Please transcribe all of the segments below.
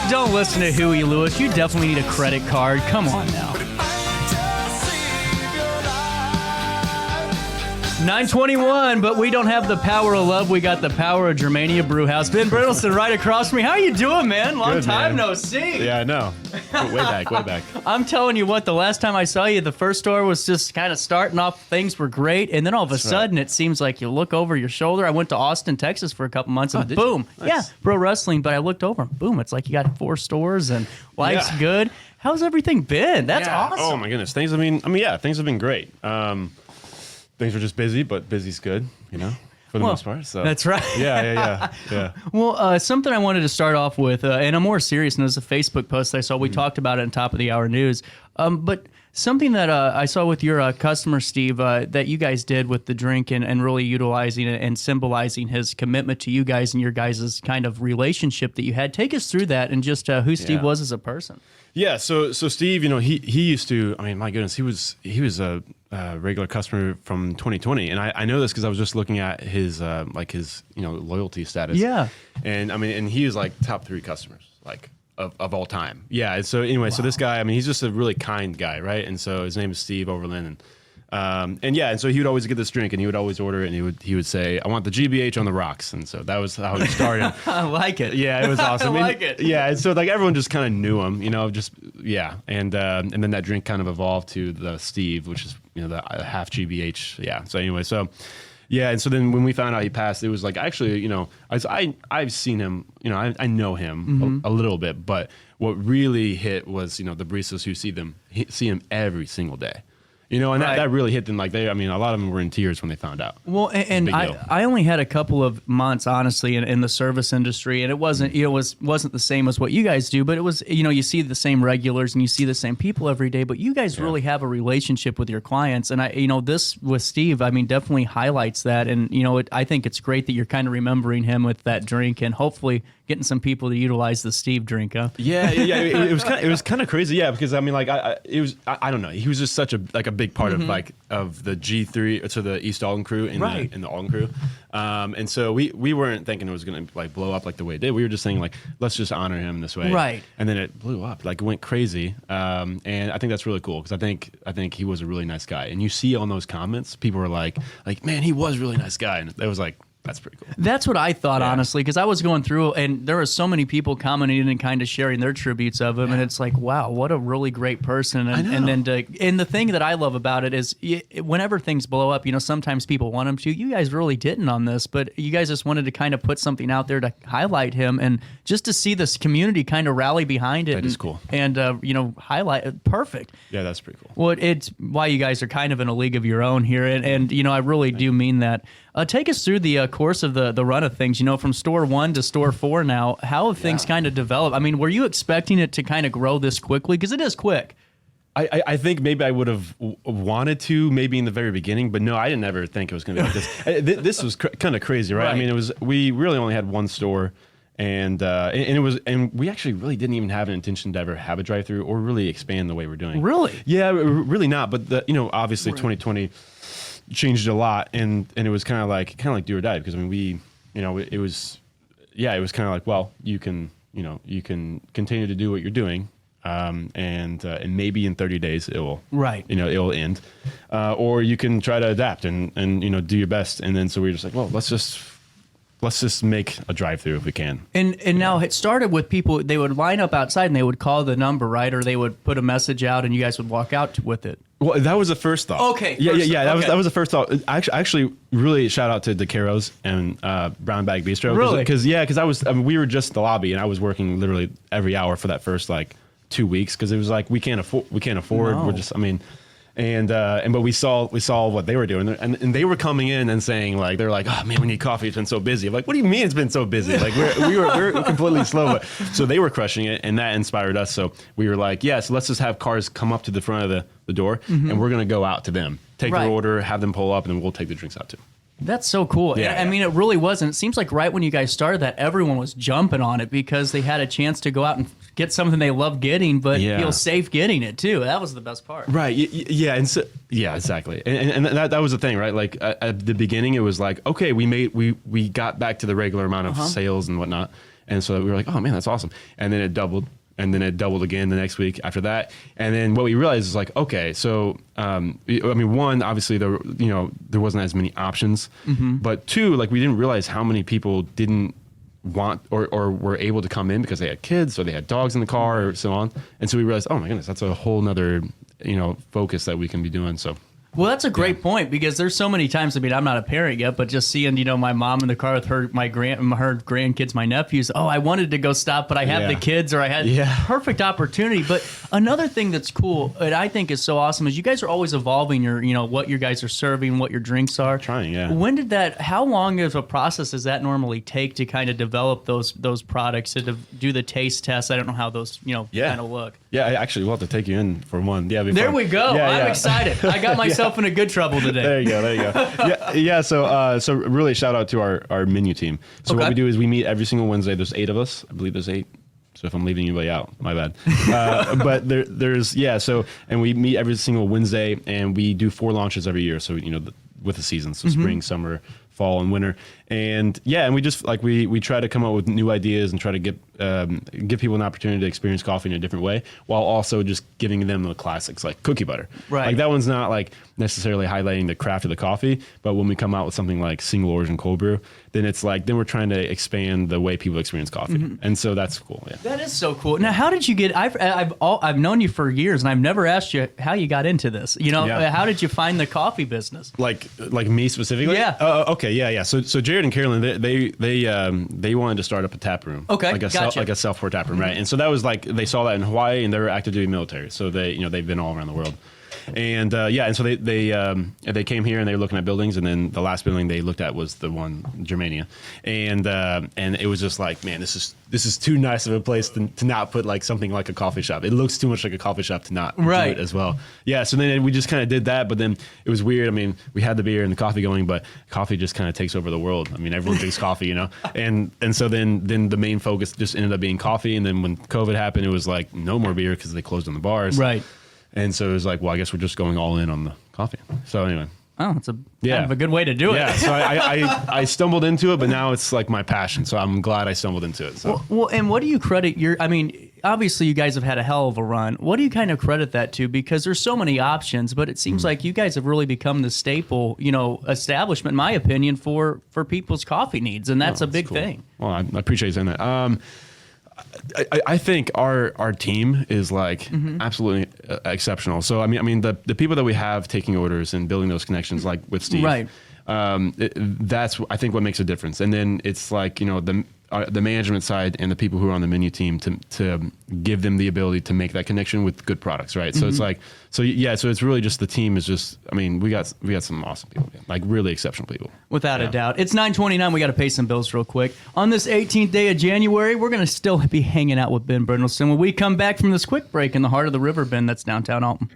Don't listen to Huey Lewis. You definitely need a credit card. Come on now. 9:21, but we don't have the power of love. We got the power of Germania Brewhaus. Ben Brynildsen right across from me. How you doing, man? Long Good, time man. no see. Yeah, I know. Way back. I'm telling you what, the last time I saw you, the first store was just kind of starting off. Things were great, and then all of a sudden, it seems like you look over your shoulder. I went to Austin, Texas for a couple months, and boom. Nice. Yeah, pro wrestling, but I looked over, and boom, it's like you got 4 stores, and life's good. How's everything been? That's awesome. Oh, my goodness. Things have been great. Things are just busy, but busy's good, for the most part. So that's right. Yeah. Well, something I wanted to start off with, and a more serious note, is a Facebook post I saw. We talked about it in Top of the Hour News. But something that I saw with your customer, Steve, that you guys did with the drink and really utilizing it and symbolizing his commitment to you guys and your guys' kind of relationship that you had. Take us through that and just who Steve was as a person. Yeah, so Steve, he used to. I mean, my goodness, he was a regular customer from 2020, and I know this because I was just looking at his loyalty status. Yeah, and I mean, and he was like top 3 customers of all time. Yeah, and so anyway, so this guy, I mean, he's just a really kind guy, right? And so his name is Steve Overland, and so he would always get this drink, and he would always order it, and he would say, "I want the GBH on the rocks," and so that was how he started. I like it. Yeah, it was awesome. I like it. Yeah, and so everyone just kind of knew him, and then that drink kind of evolved to the Steve, which is the half GBH. Yeah. So anyway, yeah, and so then when we found out he passed, it was like actually, I've seen him, I know him a little bit, but what really hit was the baristas who see him every single day. And that really hit them. A lot of them were in tears when they found out. Well, and I only had a couple of months, honestly, in the service industry, and it wasn't wasn't the same as what you guys do, but it was, you see the same regulars and you see the same people every day, but you guys really have a relationship with your clients, and this with Steve, definitely highlights that, and I think it's great that you're kind of remembering him with that drink, and hopefully getting some people to utilize the Steve drink, huh? Yeah. It was kind of crazy, yeah, because I don't know, he was just such a big part of the G3 to the East Alton crew and the Alton crew, and so we weren't thinking it was gonna blow up the way it did. We were just saying let's just honor him this way, right? And then it blew up, it went crazy, and I think that's really cool because I think he was a really nice guy, and you see on those comments people were like man, he was a really nice guy, and it was that's pretty cool. That's what I thought, honestly, because I was going through, and there were so many people commenting and kind of sharing their tributes of him, and it's wow, what a really great person. And the thing that I love about it is whenever things blow up, sometimes people want him to. You guys really didn't on this, but you guys just wanted to kind of put something out there to highlight him, and just to see this community kind of rally behind it. That is cool. And highlight it. Perfect. Yeah, that's pretty cool. Well, it's why you guys are kind of in a league of your own here, and I really do mean that. Take us through the course of the run of things, from store 1 to store 4 now. How have things kind of developed? Were you expecting it to kind of grow this quickly? Because it is quick. I think maybe I would have wanted to, maybe in the very beginning, but no, I didn't ever think it was going to be like this. This was kind of crazy, right? We really only had one store, and we actually really didn't even have an intention to ever have a drive-through or really expand the way we're doing. Really? Yeah, really not. But obviously 2020 changed a lot, and it was kind of like do or die, because it was kind of well, you can continue to do what you're doing, and maybe in 30 days it will it'll end, or you can try to adapt and do your best, and then so we were just well, let's just make a drive-through if we can. And now it started with people, they would line up outside and they would call the number, right? Or they would put a message out and you guys would walk out with it. Well, that was the first thought. Okay. Yeah. That was the first thought. Actually, really shout out to DeCaro's and Brown Bag Bistro. Really? Because we were just the lobby, and I was working literally every hour for that first 2 weeks, because it was we can't afford. No. We're just but we saw what they were doing, and they were coming in and saying they're oh man, we need coffee, it's been so busy. I'm what do you mean it's been so busy? We're completely slow. So they were crushing it, and that inspired us. So we were so let's just have cars come up to the front of the door, and we're gonna go out to them, take their order, have them pull up, and then we'll take the drinks out too. That's so cool. Yeah. It really was. And it seems like right when you guys started that, everyone was jumping on it because they had a chance to go out and get something they love getting, but feel safe getting it too. That was the best part. Right. Yeah. And so, yeah, exactly. And that was the thing, right? At the beginning, it was okay, we got back to the regular amount of sales and whatnot. And so we were like, oh man, that's awesome. And then it doubled. And then it doubled again the next week after that. And then what we realized is like, okay, so I mean, one, obviously there wasn't as many options, but two, like we didn't realize how many people didn't want or were able to come in because they had kids or they had dogs in the car or so on. And so we realized, oh my goodness, that's a whole nother focus that we can be doing. So. Well, that's a great point, because there's so many times, I mean, I'm not a parent yet, but just seeing, my mom in the car with her grandkids, my nephews, I wanted to go stop, but I have the kids, or I had perfect opportunity. But another thing that's cool, and I think is so awesome, is you guys are always evolving your, what you guys are serving, what your drinks are. Trying, yeah. How long of a process does that normally take to kind of develop those products, to do the taste tests? I don't know how those, kind of look. Yeah, actually, we'll have to take you in for one. Yeah, there we go. I'm excited. I got myself in a good trouble today. There you go. Yeah. So really shout out to our menu team. So what we do is we meet every single Wednesday. There's 8 of us. I believe there's 8. So if I'm leaving anybody out, my bad. But and we meet every single Wednesday, and we do 4 launches every year. So with the season, so spring, summer, fall, and winter. And we just like we try to come up with new ideas and try to give people an opportunity to experience coffee in a different way, while also just giving them the classics like cookie butter. Right. Like that one's not like necessarily highlighting the craft of the coffee, but when we come out with something like single origin cold brew, then we're trying to expand the way people experience coffee, and so that's cool. Yeah. That is so cool. Now, how did you get? I've known you for years, and I've never asked you how you got into this. How did you find the coffee business? Like me specifically? Yeah. Okay. Yeah. So Jared and Carolyn, they wanted to start up a tap room. Okay. Like a self-pour tap room, right? And so that was like they saw that in Hawaii, and they were active duty military, so they've been all around the world. And and so they came here and they were looking at buildings, and then the last building they looked at was the one Germania, and it was just like, man, this is too nice of a place to not put like something like a coffee shop. It looks too much like a coffee shop to not do it as well. Yeah, so then we just kind of did that, but then it was weird. I mean, we had the beer and the coffee going, but coffee just kind of takes over the world. I mean, everyone drinks coffee, and so then the main focus just ended up being coffee, and then when COVID happened, it was like no more beer because they closed on the bars. Right. And so it was like, well, I guess we're just going all in on the coffee. So anyway. Oh, it's kind of a good way to do it. Yeah, so I stumbled into it, but now it's like my passion. So I'm glad I stumbled into it. So. Well, and what do you credit obviously you guys have had a hell of a run. What do you kind of credit that to? Because there's so many options, but it seems like you guys have really become the staple, establishment, in my opinion, for people's coffee needs. And that's a big thing. Well, I appreciate you saying that. I think our team is like absolutely exceptional. So I mean the people that we have taking orders and building those connections, like with Steve, right? That's I think what makes a difference. And then it's like the management side and the people who are on the menu team to give them the ability to make that connection with good products, right? So it's like so it's really just the team is just. I mean we got some awesome people, like really exceptional people. Without a doubt. It's 9:29. We got to pay some bills real quick. On this 18th day of January, we're going to still be hanging out with Ben Brynildsen when we come back from this quick break in the heart of the Riverbend that's downtown Alton.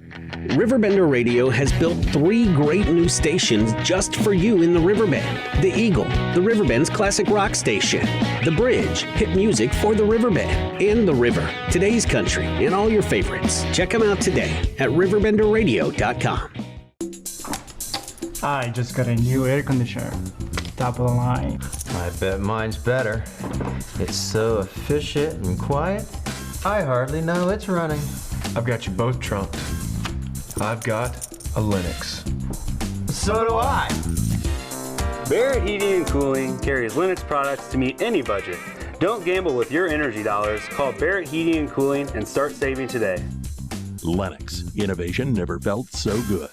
RiverBender Radio has built 3 great new stations just for you in the Riverbend. The Eagle, the Riverbend's classic rock station. The Bridge, hit music for the Riverbend. And The River, today's country, and all your favorites. Check them out today at RiverBender.com. I just got a new air conditioner. Top of the line. I bet mine's better. It's so efficient and quiet, I hardly know it's running. I've got you both trumped. I've got a Linux. So do I. Barrett Heating and Cooling carries Linux products to meet any budget. Don't gamble with your energy dollars. Call Barrett Heating and Cooling and start saving today. Lennox. Innovation never felt so good.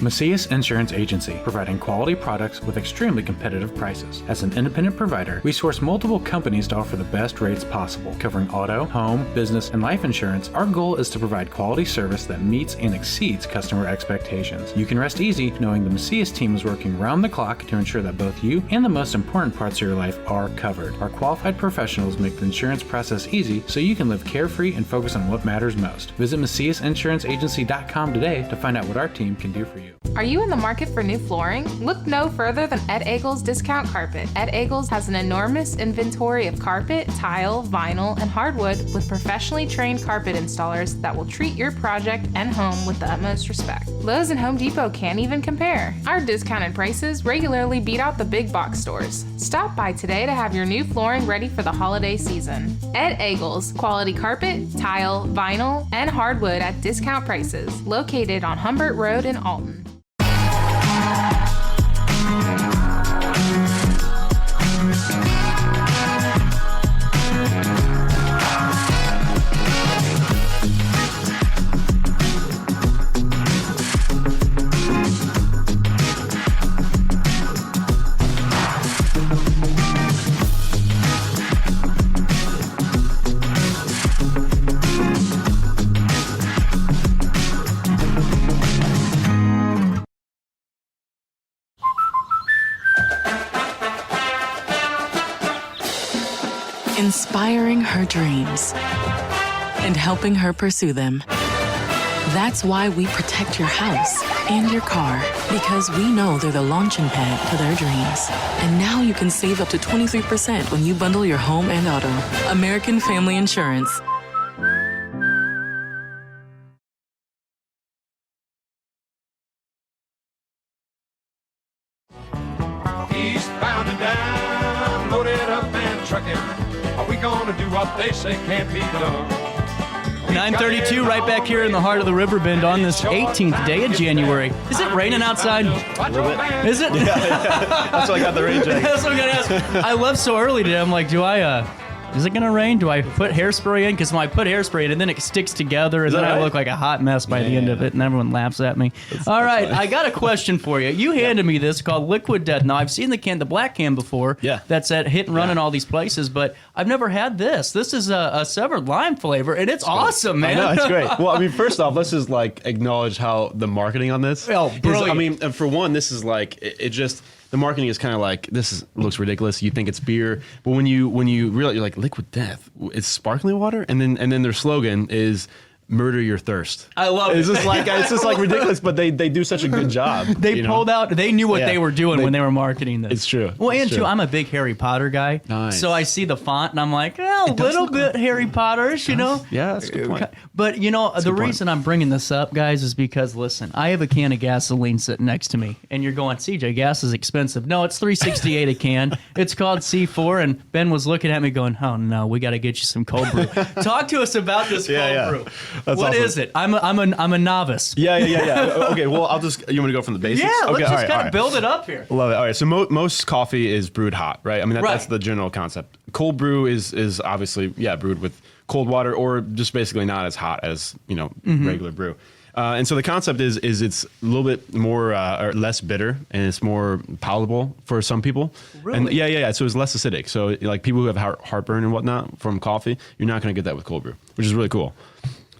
Macias Insurance Agency, providing quality products with extremely competitive prices. As an independent provider, we source multiple companies to offer the best rates possible. Covering auto, home, business, and life insurance, our goal is to provide quality service that meets and exceeds customer expectations. You can rest easy knowing the Macias team is working round the clock to ensure that both you and the most important parts of your life are covered. Our qualified professionals make the insurance process easy so you can live carefree and focus on what matters most. Visit MaciasInsuranceAgency.com today to find out what our team can do for you. Are you in the market for new flooring? Look no further than Ed Eagles Discount Carpet. Ed Eagles has an enormous inventory of carpet, tile, vinyl, and hardwood with professionally trained carpet installers that will treat your project and home with the utmost respect. Lowe's and Home Depot can't even compare. Our discounted prices regularly beat out the big box stores. Stop by today to have your new flooring ready for the holiday season. Ed Eagles, quality carpet, tile, vinyl, and hardwood at discount prices. Located on Humbert Road in Alton. Inspiring her dreams and helping her pursue them. That's why we protect your house and your car, because we know they're the launching pad to their dreams. And now you can save up to 23% when you bundle your home and auto. American Family Insurance. Eastbound and down, loaded up and trucking. Are we gonna do what they say can't be done? 9:32, right back here in the heart of the Riverbend on this 18th day of January. Is it raining outside? A little bit. Is it? That's why I got the rain jacket. That's what I'm gonna ask. I left so early today. I'm like, is it gonna rain? Do I put hairspray in? Because when I put hairspray in, and then it sticks together, and then I look like a hot mess by the end of it, and everyone laughs at me. All right, I got a question for you. You handed me this called Liquid Death. Now I've seen the black can before. Yeah. That's at Hit and Run in all these places, but I've never had this. This is a severed lime flavor, and it's awesome, man. I know, it's great. Well, I mean, first off, let's just acknowledge how the marketing on this. Oh, brilliant. I mean, for one, this is it just. The marketing is kind of looks ridiculous. You think it's beer, but when you realize, you're like, Liquid Death, it's sparkling water, and then their slogan is murder your thirst. I love it. It's just ridiculous, but they do such a good job. They pulled out. They knew what they were doing when they were marketing this. It's true. Well, it's and true. too, I'm a big Harry Potter guy. Nice. So I see the font and I'm like, a little bit Harry Potterish, you know. Yeah, that's a good point. But the reason I'm bringing this up, guys, is because listen, I have a can of gasoline sitting next to me, and you're going, CJ, gas is expensive. No, it's $3.68 a can. It's called C4, and Ben was looking at me going, oh no, we got to get you some cold brew. Talk to us about this cold brew. What is it? I'm a novice. Yeah. Okay, well, you want me to go from the basics? Yeah, okay, let's just kind of build it up here. Love it. All right, so most coffee is brewed hot, right? I mean, that's the general concept. Cold brew is obviously, brewed with cold water, or just basically not as hot as, regular brew. And so the concept is it's a little bit more or less bitter, and it's more palatable for some people. Really? And yeah. So it's less acidic. So like people who have heartburn and whatnot from coffee, you're not going to get that with cold brew, which is really cool.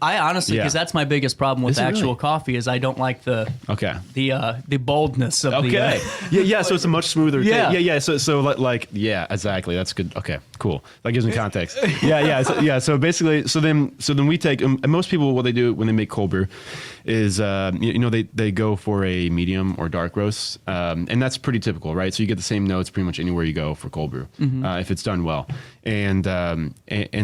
I honestly, because that's my biggest problem with actual coffee, is I don't like the boldness of the. Yeah. So it's a much smoother. Yeah. So exactly. That's good. Okay, cool. That gives me context. Yeah. So basically, so then we take. And most people, what they do when they make cold brew, is they go for a medium or dark roast, and that's pretty typical, right? So you get the same notes pretty much anywhere you go for cold brew, if it's done well. And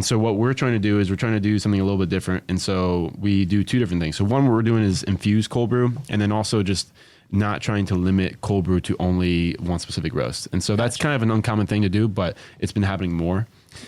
so what we're trying to do is we're trying to do something a little bit different. And so we do two different things. So one, what we're doing is infused cold brew, and then also just not trying to limit cold brew to only one specific roast. And so that's kind of an uncommon thing to do, but it's been happening more.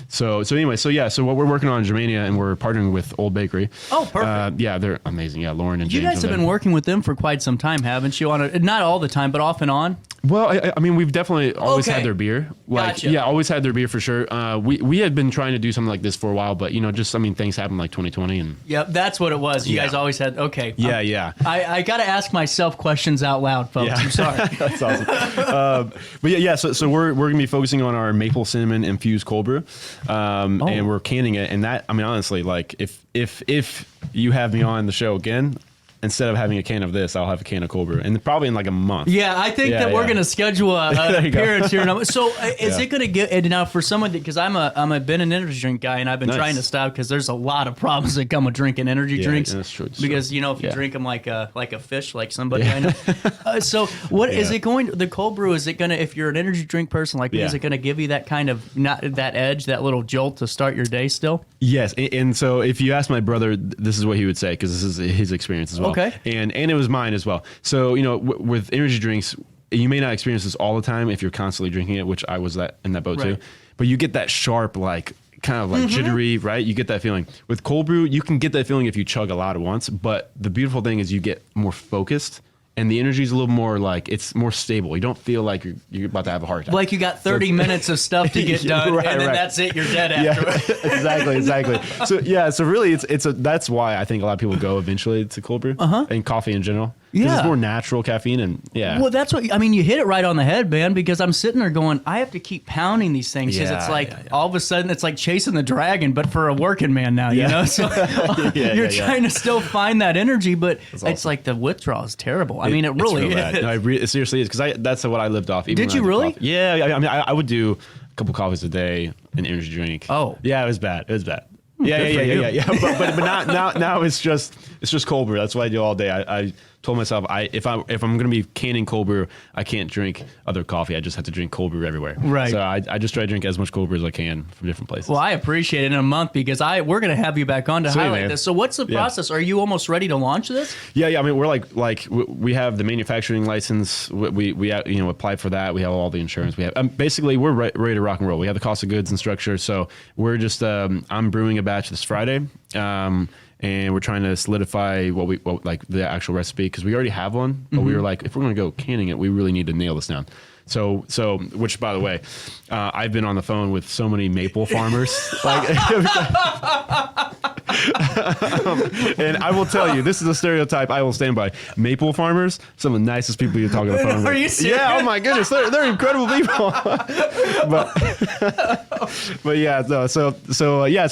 So what we're working on in Germania, and we're partnering with Old Bakery. Oh, perfect. They're amazing. Yeah, Lauren and James. You guys have been working with them for quite some time, haven't you? Not all the time, but off and on. Well, I mean, we've definitely always had their beer. Gotcha. Yeah, always had their beer for sure. We had been trying to do something like this for a while, but things happened like 2020 and. Yep, that's what it was. You guys always had. Okay. Yeah. I got to ask myself questions out loud, folks. Yeah. I'm sorry. That's awesome. So we're gonna be focusing on our maple cinnamon infused cold brew, and we're canning it. And that, I mean, honestly, like if you have me on the show again, instead of having a can of this, I'll have a can of Cold Brew, and probably in like a month. Yeah, I think that we're going to schedule an appearance here. So is it going to get, and now for someone, because I've been an energy drink guy, and I've been trying to stop because there's a lot of problems that come with drinking energy drinks. That's true. Because, you know, if you drink them like a fish, like somebody I know. So what is it going, the Cold Brew, is it going to, if you're an energy drink person like me, is it going to give you that kind of, not that edge, that little jolt to start your day still? Yes, and so if you ask my brother, this is what he would say, because this is his experience as well. Okay. And it was mine as well. So, you know, with energy drinks, you may not experience this all the time if you're constantly drinking it, which I was in that boat too. But you get that sharp, like, kind of like jittery, right? You get that feeling. With Cold Brew, you can get that feeling if you chug a lot at once. But the beautiful thing is you get more focused. And the energy is a little more like, it's more stable. You don't feel like you're about to have a heart attack. Like you got 30 minutes of stuff to get done, and then that's it. You're dead after. Exactly. So really, that's why I think a lot of people go eventually to Cold Brew and coffee in general. Because it's more natural caffeine and Well, that's what, I mean, you hit it right on the head, man, because I'm sitting there going, I have to keep pounding these things because it's like all of a sudden it's like chasing the dragon, but for a working man now, you know? So you're trying to still find that energy, but it's like the withdrawal is terrible. I mean, it really is. No, it seriously is, because that's what I lived off. Even Did you really? Coffee. Yeah, I mean, I would do a couple coffees a day, an energy drink. Oh. Yeah, it was bad. Yeah. But now it's just Cold Brew. That's what I do all day. I told myself if I'm going to be canning Cold Brew, I can't drink other coffee. I just have to drink Cold Brew everywhere. Right. So I just try to drink as much Cold Brew as I can from different places. Well, I appreciate it in a month because we're going to have you back on to highlight this. So what's the process? Are you almost ready to launch this? Yeah. I mean, we're like we have the manufacturing license. We apply for that. We have all the insurance. We have basically we're ready to rock and roll. We have the cost of goods and structure. So we're just I'm brewing a batch this Friday. And we're trying to solidify what like the actual recipe, because we already have one, but we were like, if we're going to go canning it, we really need to nail this down. So which, by the way, I've been on the phone with so many maple farmers, and I will tell you, this is a stereotype I will stand by. Maple farmers, some of the nicest people you talk on the phone with. Are you serious? Yeah, oh my goodness, they're incredible people. but yeah, so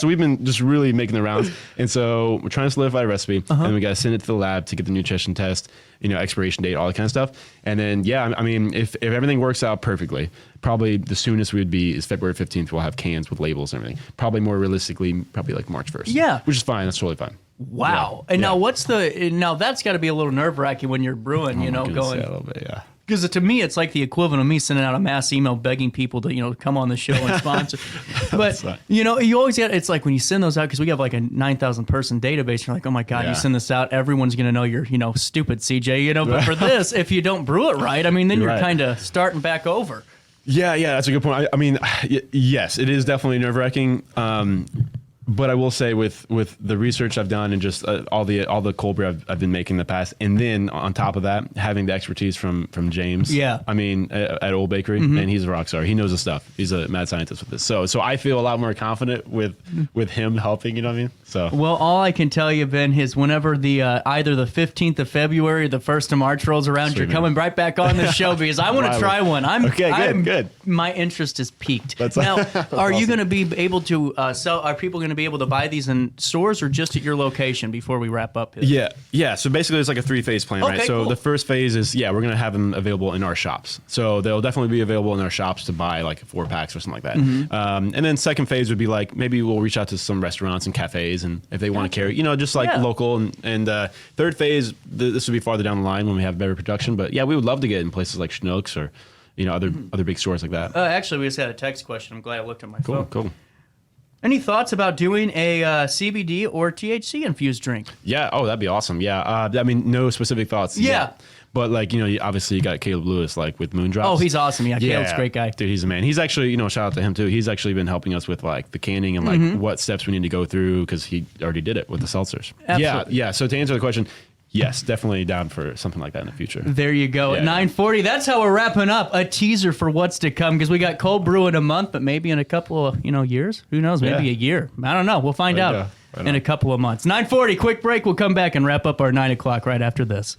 we've been just really making the rounds, and so we're trying to solidify a recipe, and we got to send it to the lab to get the nutrition test, expiration date, all that kind of stuff. And then, I mean, if everything works out perfectly, probably the soonest we would be is February 15th. We'll have cans with labels and everything. Probably more realistically, probably like March 1st. Yeah. Which is fine. That's totally fine. Wow. And now that's got to be a little nerve wracking when you're brewing, going. Yeah, a little bit, yeah. Because to me, it's like the equivalent of me sending out a mass email begging people to, come on the show and sponsor. But, you always get, it's like when you send those out, because we have like a 9,000 person database, you're like, oh my God, you send this out, everyone's going to know you're, stupid, CJ, but for this, if you don't brew it right, I mean, then you're kind of starting back over. Yeah, that's a good point. I mean, yes, it is definitely nerve-wracking. But I will say with the research I've done and just all the cold brew I've been making in the past, and then on top of that, having the expertise from James. Yeah. I mean, at Old Bakery, and he's a rock star. He knows his stuff. He's a mad scientist with this. So I feel a lot more confident with him helping. You know what I mean? So. Well, all I can tell you, Ben, is whenever the either the 15th of February or the 1st of March rolls around, you're coming right back on the show because I want to try one. Good. My interest is piqued. Now, are you going to be able to sell? Are people going to be able to buy these in stores or just at your location before we wrap up here? Yeah. So basically, it's like a 3-phase plan, right? So the first phase is we're going to have them available in our shops. So they'll definitely be available in our shops to buy like 4 packs or something like that. And then second phase would be like maybe we'll reach out to some restaurants and cafes, and if they want to carry, just like local. And third phase, this would be farther down the line when we have better production. But we would love to get in places like Schnucks or other big stores like that. Actually, we just had a text question. I'm glad I looked at my phone. Cool. Any thoughts about doing a CBD or THC infused drink? Yeah. Oh, that'd be awesome. Yeah. I mean, no specific thoughts. Yet. But obviously you got Caleb Lewis with Moondrops. Oh, he's awesome. Yeah, Caleb's a great guy. Dude, he's a man. He's actually, shout out to him too. He's actually been helping us with the canning and what steps we need to go through because he already did it with the seltzers. Absolutely. Yeah. So to answer the question, yes, definally down for something like that in the future. There you go. At 9:40, that's how we're wrapping up. A teaser for what's to come because we got Cold Brew in a month, but maybe in a couple of years. Who knows? Maybe a year. I don't know. We'll find out in a couple of months. 9:40, quick break. We'll come back and wrap up our 9 o'clock right after this.